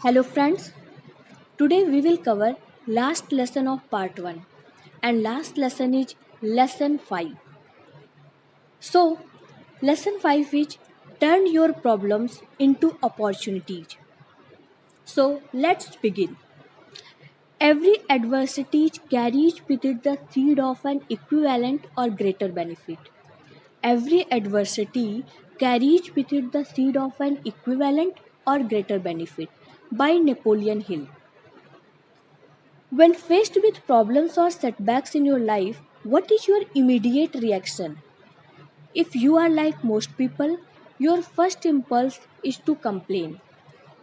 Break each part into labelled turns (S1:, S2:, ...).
S1: Hello friends, today we will cover last lesson of part 1 and last lesson is lesson 5. So, lesson 5 is turn your problems into opportunities. So, let's begin. Every adversity carries with it the seed of an equivalent or greater benefit. Every adversity carries with it the seed of an equivalent or greater benefit by Napoleon Hill. When faced with problems or setbacks in your life, what is your immediate reaction? If you are like most people, your first impulse is to complain.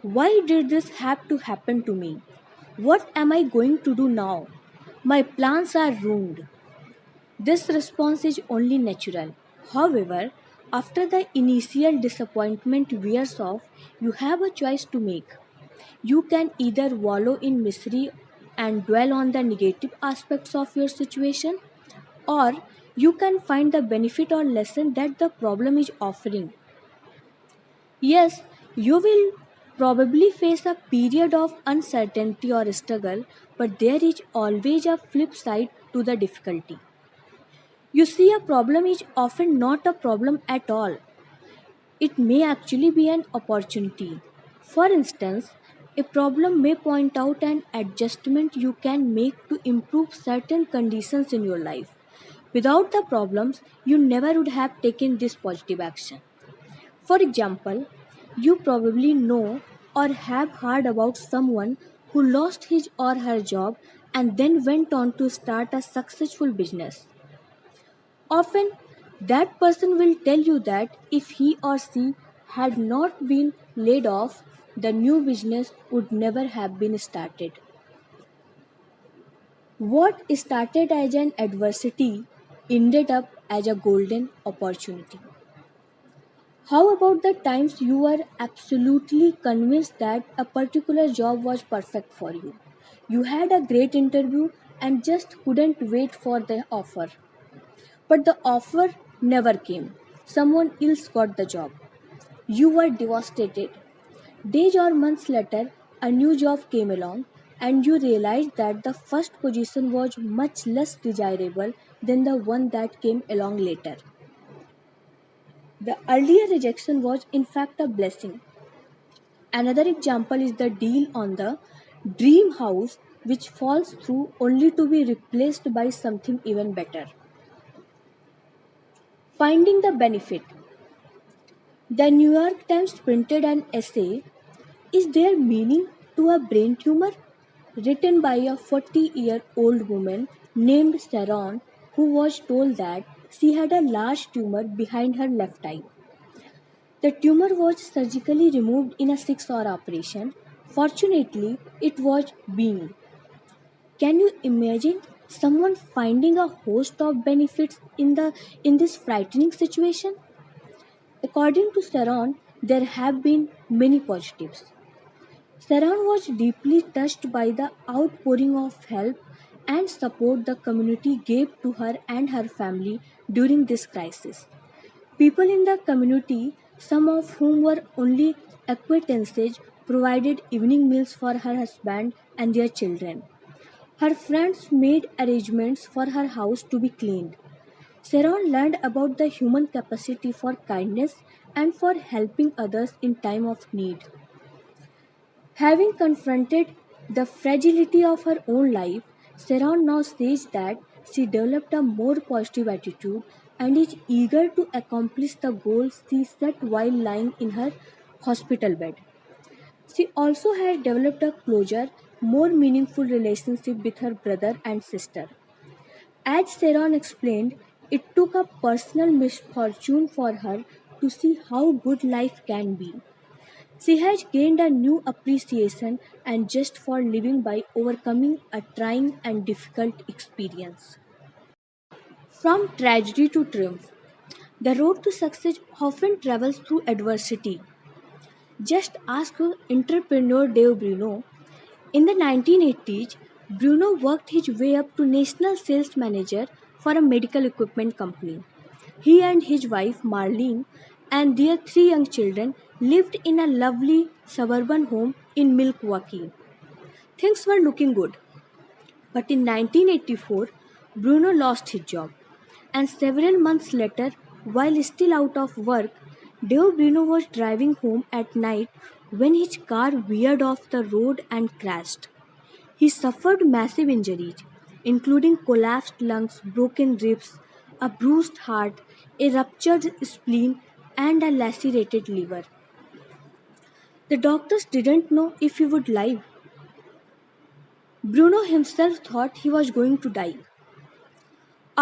S1: Why did this have to happen to me? What am I going to do now? My plans are ruined. This response is only natural. However, after the initial disappointment wears off, you have a choice to make. You can either wallow in misery and dwell on the negative aspects of your situation, or you can find the benefit or lesson that the problem is offering. Yes, you will probably face a period of uncertainty or struggle, but there is always a flip side to the difficulty. You see, a problem is often not a problem at all. It may actually be an opportunity. For instance, a problem may point out an adjustment you can make to improve certain conditions in your life. Without the problems, you never would have taken this positive action. For example, you probably know or have heard about someone who lost his or her job and then went on to start a successful business. Often, that person will tell you that if he or she had not been laid off, the new business would never have been started. What started as an adversity ended up as a golden opportunity. How about the times you were absolutely convinced that a particular job was perfect for you? You had a great interview and just couldn't wait for the offer. But the offer never came. Someone else got the job. You were devastated. Days or months later, a new job came along, and you realized that the first position was much less desirable than the one that came along later. The earlier rejection was, in fact, a blessing. Another example is the deal on the dream house, which falls through only to be replaced by something even better. Finding the benefit. The New York Times printed an essay, Is There Meaning to a Brain Tumor? Written by a 40-year-old woman named Sharon who was told that she had a large tumor behind her left eye. The tumor was surgically removed in a 6-hour operation. Fortunately, it was benign. Can you imagine someone finding a host of benefits in this frightening situation? According to Sharon, there have been many positives. Sharon was deeply touched by the outpouring of help and support the community gave to her and her family during this crisis. People in the community, some of whom were only acquaintances, provided evening meals for her husband and their children. Her friends made arrangements for her house to be cleaned. Sharon learned about the human capacity for kindness and for helping others in time of need. Having confronted the fragility of her own life, Sharon now says that she developed a more positive attitude and is eager to accomplish the goals she set while lying in her hospital bed. She also has developed a closer, more meaningful relationship with her brother and sister. As Sharon explained, it took a personal misfortune for her to see how good life can be. She has gained a new appreciation and just for living by overcoming a trying and difficult experience. From tragedy to triumph, the road to success often travels through adversity. Just ask entrepreneur Dave Bruno. In the 1980s, Bruno worked his way up to national sales manager for a medical equipment company. He and his wife Marlene and their three young children lived in a lovely suburban home in Milwaukee. Things were looking good, but in 1984, Bruno lost his job, and several months later, while still out of work, Dave Bruno was driving home at night when his car veered off the road and crashed. He suffered massive injuries, including collapsed lungs, broken ribs, a bruised heart, a ruptured spleen, and a lacerated liver. The doctors didn't know if he would live. Bruno himself thought he was going to die.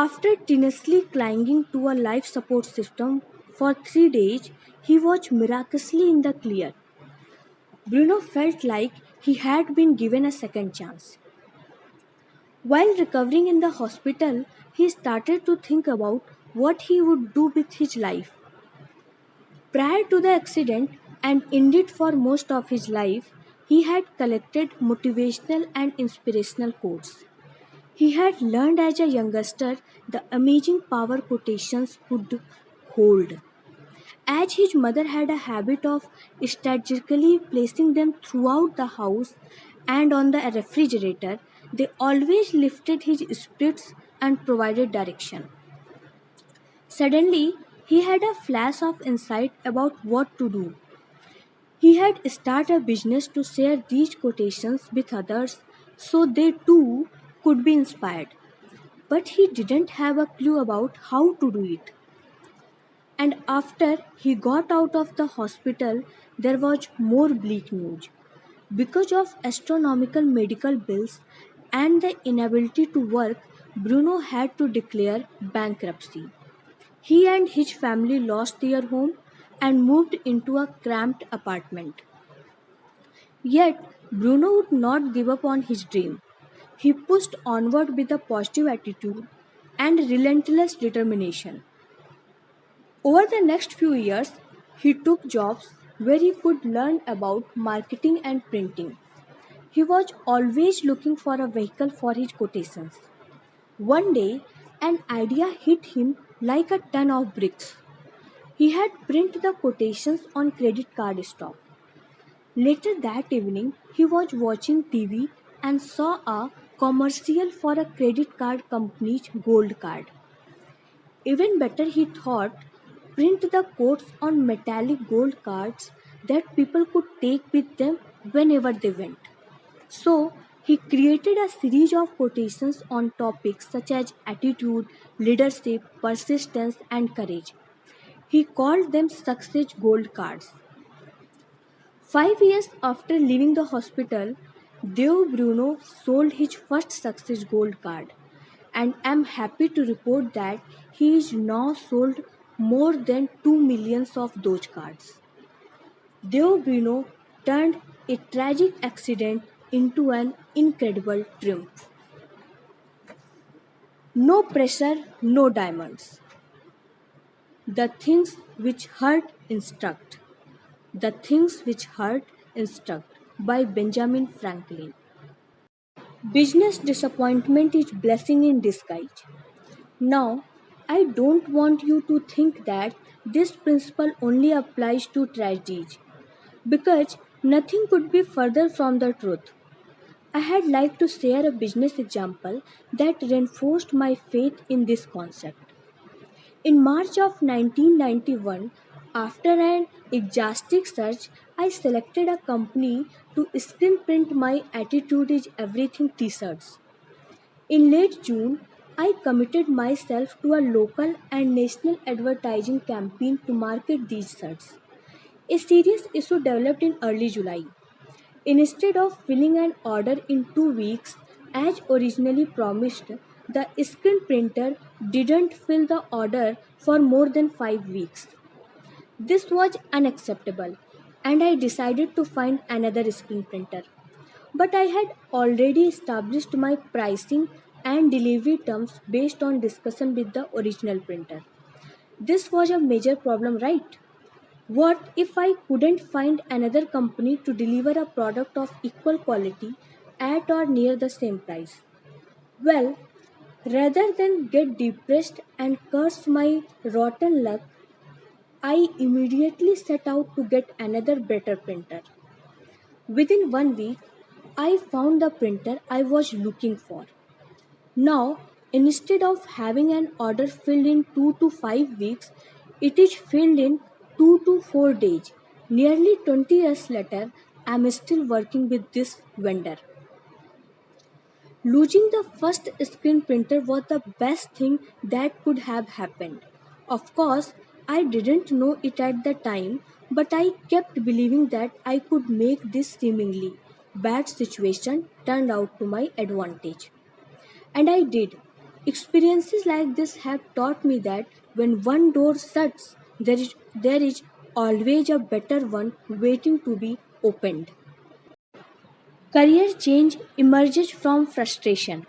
S1: After tenaciously clinging to a life support system for 3 days, he was miraculously in the clear. Bruno felt like he had been given a second chance. While recovering in the hospital, he started to think about what he would do with his life. Prior to the accident, and indeed for most of his life, he had collected motivational and inspirational quotes. He had learned as a youngster the amazing power quotations could hold. As his mother had a habit of strategically placing them throughout the house and on the refrigerator, they always lifted his spirits and provided direction. Suddenly, he had a flash of insight about what to do. He had started a business to share these quotations with others so they too could be inspired. But he didn't have a clue about how to do it. And after he got out of the hospital, there was more bleak news. Because of astronomical medical bills and the inability to work, Bruno had to declare bankruptcy. He and his family lost their home and moved into a cramped apartment. Yet, Bruno would not give up on his dream. He pushed onward with a positive attitude and relentless determination. Over the next few years, he took jobs where he could learn about marketing and printing. He was always looking for a vehicle for his quotations. One day, an idea hit him like a ton of bricks. He had printed the quotations on credit card stock. Later that evening, he was watching TV and saw a commercial for a credit card company's gold card. Even better, he thought, print the quotes on metallic gold cards that people could take with them whenever they went. So, he created a series of quotations on topics such as attitude, leadership, persistence, and courage. He called them success gold cards. 5 years after leaving the hospital, Deo Bruno sold his first Success Gold card, and I'm happy to report that he is now sold more than 2 millions of those cards. Deo Bruno turned a tragic accident into an incredible triumph. No pressure, no diamonds. The things which hurt instruct. The Things Which Hurt Instruct by Benjamin Franklin. Business disappointment is blessing in disguise. Now, I don't want you to think that this principle only applies to tragedies because nothing could be further from the truth. I had liked to share a business example that reinforced my faith in this concept. In March of 1991, after an exhaustive search, I selected a company to screen print my Attitude is Everything t shirts. In late June, I committed myself to a local and national advertising campaign to market these shirts. A serious issue developed in early July. Instead of filling an order in 2 weeks, as originally promised, the screen printer didn't fill the order for more than 5 weeks. This was unacceptable, and I decided to find another screen printer. But I had already established my pricing and delivery terms based on discussion with the original printer. This was a major problem, right? What if I couldn't find another company to deliver a product of equal quality at or near the same price? Well, rather than get depressed and curse my rotten luck, I immediately set out to get another better printer. Within 1 week, I found the printer I was looking for. Now, instead of having an order filled in 2 to 5 weeks, it is filled in 2 to 4 days. Nearly 20 years later, I am still working with this vendor. Losing the first screen printer was the best thing that could have happened. Of course, I didn't know it at the time, but I kept believing that I could make this seemingly bad situation turn out to my advantage. And I did. Experiences like this have taught me that when one door shuts, there is always a better one waiting to be opened. Career change emerges from frustration.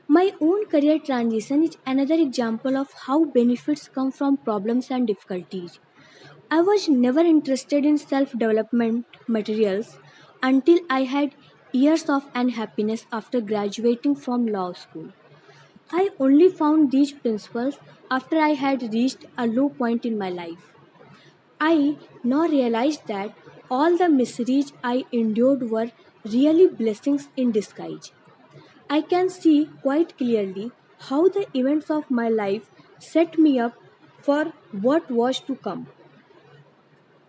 S1: My own career transition is another example of how benefits come from problems and difficulties. I was never interested in self development materials until I had years of unhappiness after graduating from law school. I only found these principles after I had reached a low point in my life. I now realized that all the miseries I endured were really blessings in disguise. I can see quite clearly how the events of my life set me up for what was to come.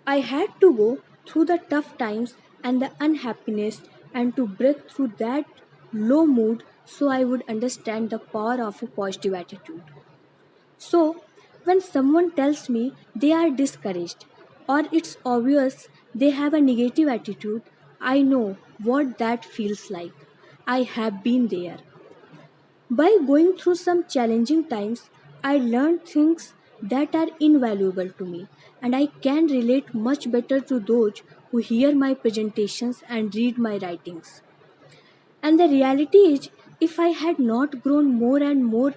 S1: I had to go through the tough times and the unhappiness and to break through that low mood so I would understand the power of a positive attitude. So, when someone tells me they are discouraged or it's obvious they have a negative attitude, I know what that feels like. I have been there. By going through some challenging times, I learned things that are invaluable to me, and I can relate much better to those who hear my presentations and read my writings. And the reality is, if I had not grown more and more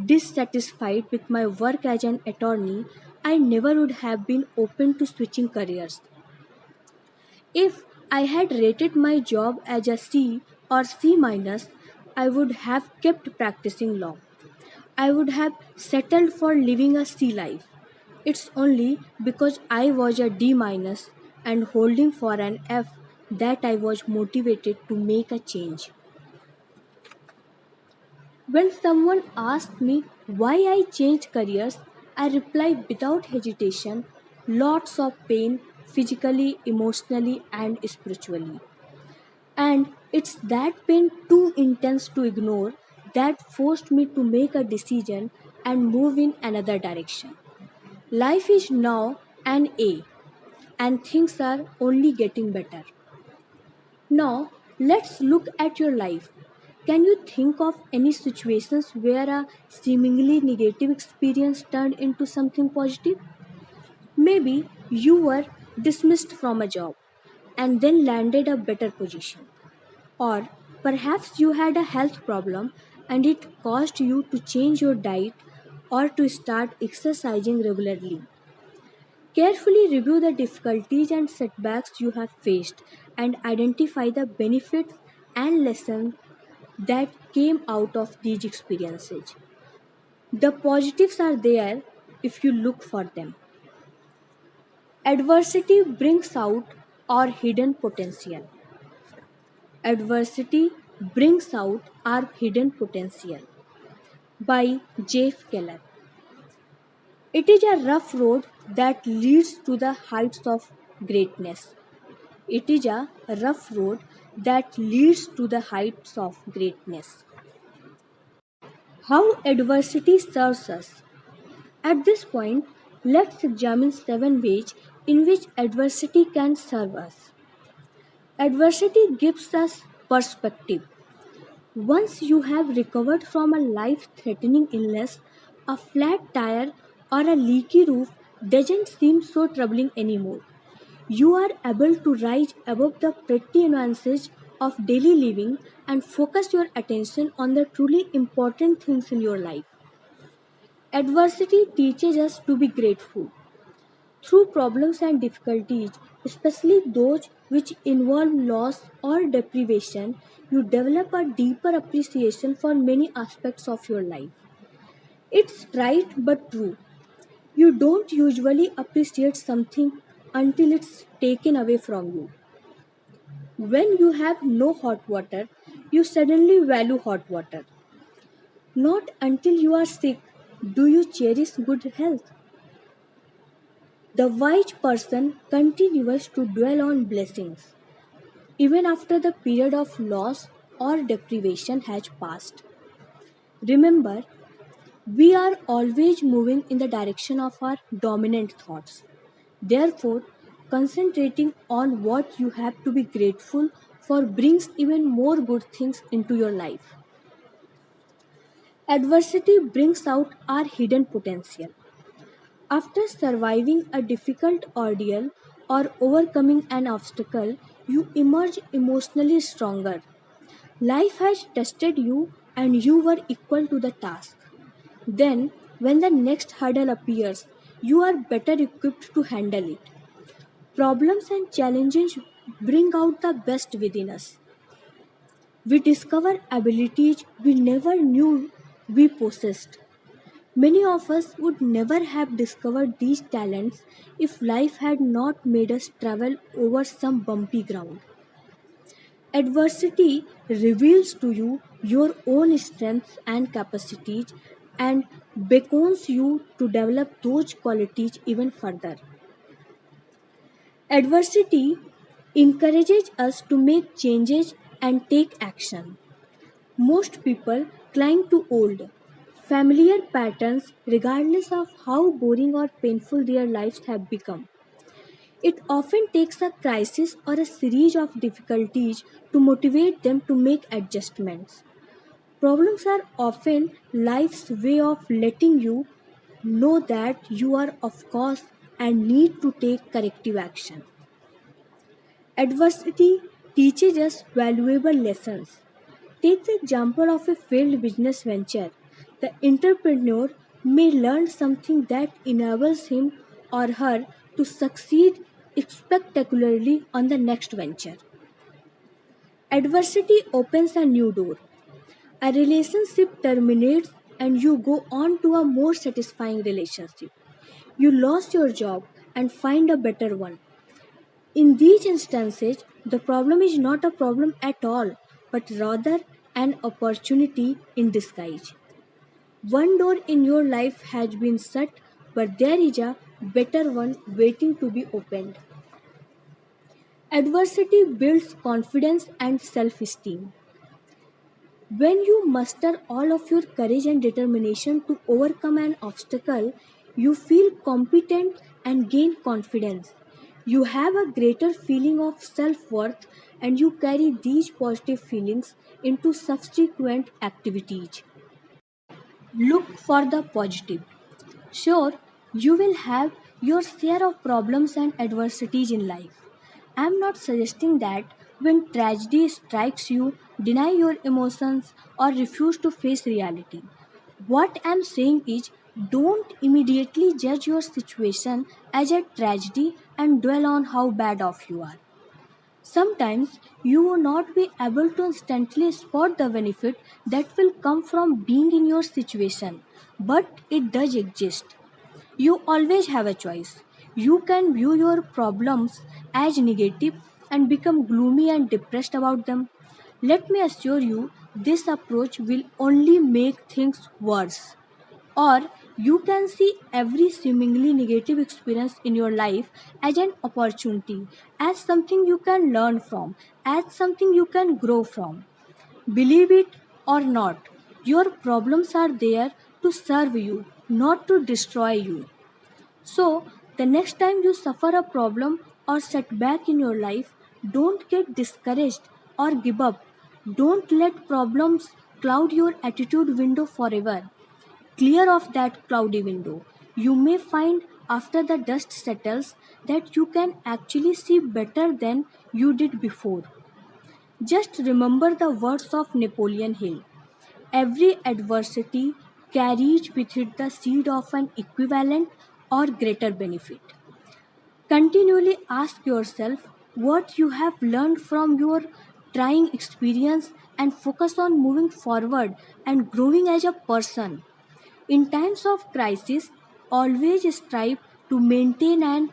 S1: dissatisfied with my work as an attorney, I never would have been open to switching careers. If I had rated my job as a C or C minus, I would have kept practicing law. I would have settled for living a C life. It's only because I was a D minus and holding for an F that I was motivated to make a change. When someone asks me why I changed careers, I reply without hesitation lots of pain, physically, emotionally, and spiritually. And it's that pain too intense to ignore that forced me to make a decision and move in another direction. Life is now an A, and things are only getting better. Now, let's look at your life. Can you think of any situations where a seemingly negative experience turned into something positive? Maybe you were dismissed from a job and then landed a better position. Or perhaps you had a health problem and it caused you to change your diet or to start exercising regularly. Carefully review the difficulties and setbacks you have faced and identify the benefits and lessons that came out of these experiences. The positives are there if you look for them. Adversity brings out our hidden potential. Adversity brings out our hidden potential by Jeff Keller. It is a rough road that leads to the heights of greatness. It is a rough road that leads to the heights of greatness. How adversity serves us. At this point, let's examine 7 ways in which adversity can serve us. Adversity gives us perspective. Once you have recovered from a life threatening illness, a flat tire or a leaky roof doesn't seem so troubling anymore. You are able to rise above the petty annoyances of daily living and focus your attention on the truly important things in your life. Adversity teaches us to be grateful. Through problems and difficulties, especially those which involve loss or deprivation, you develop a deeper appreciation for many aspects of your life. It's right but true. You don't usually appreciate something until it's taken away from you. When you have no hot water, you suddenly value hot water. Not until you are sick do you cherish good health. The wise person continues to dwell on blessings even after the period of loss or deprivation has passed. Remember, we are always moving in the direction of our dominant thoughts. Therefore, concentrating on what you have to be grateful for brings even more good things into your life. Adversity brings out our hidden potential. After surviving a difficult ordeal or overcoming an obstacle, you emerge emotionally stronger. Life has tested you and you were equal to the task. Then, when the next hurdle appears, you are better equipped to handle it. Problems and challenges bring out the best within us. We discover abilities we never knew we possessed. Many of us would never have discovered these talents if life had not made us travel over some bumpy ground. Adversity reveals to you your own strengths and capacities and beckons you to develop those qualities even further. Adversity encourages us to make changes and take action. Most people cling to old, familiar patterns regardless of how boring or painful their lives have become. It often takes a crisis or a series of difficulties to motivate them to make adjustments. Problems are often life's way of letting you know that you are off course and need to take corrective action. Adversity teaches us valuable lessons. Take the example of a failed business venture. The entrepreneur may learn something that enables him or her to succeed spectacularly on the next venture. Adversity opens a new door. A relationship terminates and you go on to a more satisfying relationship. You lost your job and find a better one. In these instances, the problem is not a problem at all, but rather an opportunity in disguise. One door in your life has been shut, but there is a better one waiting to be opened. Adversity builds confidence and self esteem. When you muster all of your courage and determination to overcome an obstacle, you feel competent and gain confidence. You have a greater feeling of self worth and you carry these positive feelings into subsequent activities. Look for the positive. Sure, you will have your share of problems and adversities in life. I am not suggesting that when tragedy strikes you, deny your emotions or refuse to face reality. What I am saying is don't immediately judge your situation as a tragedy and dwell on how bad off you are. Sometimes you will not be able to instantly spot the benefit that will come from being in your situation, but it does exist. You always have a choice. You can view your problems as negative and become gloomy and depressed about them. Let me assure you, this approach will only make things worse. Or you can see every seemingly negative experience in your life as an opportunity, as something you can learn from, as something you can grow from. Believe it or not, your problems are there to serve you, not to destroy you. So, the next time you suffer a problem or setback in your life, don't get discouraged or give up. Don't let problems cloud your attitude window forever. Clear of that cloudy window. You may find after the dust settles that you can actually see better than you did before. Just remember the words of Napoleon Hill. Every adversity carries with it the seed of an equivalent or greater benefit. Continually ask yourself what you have learned from your trying experience and focus on moving forward and growing as a person. In times of crisis, always strive to maintain an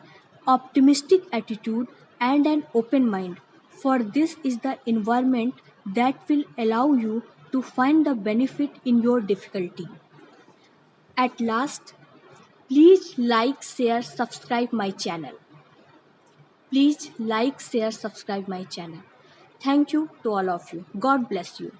S1: optimistic attitude and an open mind, for this is the environment that will allow you to find the benefit in your difficulty. At last, please like, share, subscribe my channel. Please like, share, subscribe my channel. Thank you to all of you. God bless you.